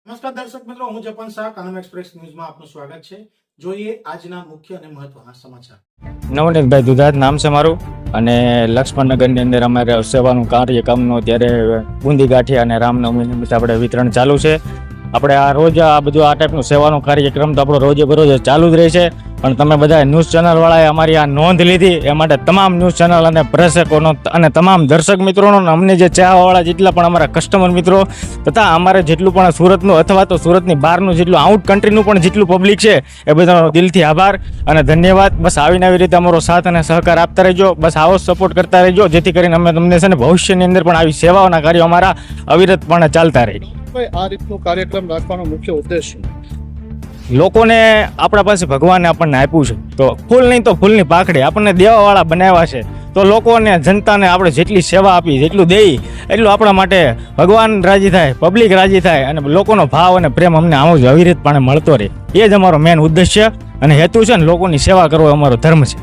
નમસ્કાર દર્શક મિત્રો, હું જપન શાહ, કાનમ એક્સપ્રેસ ન્યૂઝમાં આપનું સ્વાગત છે. જોઈએ આજના મુખ્ય અને મહત્વના સમાચાર. નવનીતભાઈ દુધાત નામ છે મારું, અને લક્ષ્મણનગરની અંદર અમારે સેવાનું કાર્યક્રમનું અત્યારે બુંદી ગાંઠિયા અને રામનવમી નિમિત્તે આપણે વિતરણ ચાલુ છે. આપણે આ રોજ આ બધું આ ટાઈપનું સેવાનો કાર્યક્રમ તો આપણો રોજે બરોજ ચાલુ જ રહે છે, પણ તમે બધા ન્યૂઝ ચેનલવાળાએ અમારી આ નોંધ લીધી એ માટે તમામ ન્યૂઝ ચેનલ અને પ્રેક્ષકોનો અને તમામ દર્શક મિત્રોનો અને અમને જે ચાહવાવાળા જેટલા પણ અમારા કસ્ટમર મિત્રો તથા અમારે જેટલું પણ સુરતનું અથવા તો સુરતની બહારનું જેટલું આઉટ કન્ટ્રીનું પણ જેટલું પબ્લિક છે એ બધાનો દિલથી આભાર અને ધન્યવાદ. બસ આવીને આવી રીતે અમારો સાથ અને સહકાર આપતા રહેજો, બસ આવો સપોર્ટ કરતા રહેજો, જેથી કરીને અમે તમને છે ને ભવિષ્યની અંદર પણ આવી સેવાઓના કાર્યો અમારા અવિરતપણે ચાલતા રહે. આ રીતનું કાર્યક્રમ રાખવાનો મુખ્ય ઉદ્દેશ છે લોકોને આપણા પાસે ભગવાને આપણને આપ્યું છે, તો ફૂલ નહીં તો ફૂલની પાખડી આપણને દેવાવાળા બનાવ્યા છે, તો લોકોને જનતાને આપણે જેટલી સેવા આપી જેટલું દેઈ એટલું આપણા માટે ભગવાન રાજી થાય, પબ્લિક રાજી થાય અને લોકોનો ભાવ અને પ્રેમ અમને આવો જ અવિરતપણે મળતો રહે. એ જ અમારો મેન ઉદ્દેશ્ય અને હેતુ છે ને, લોકોની સેવા કરવો અમારો ધર્મ છે.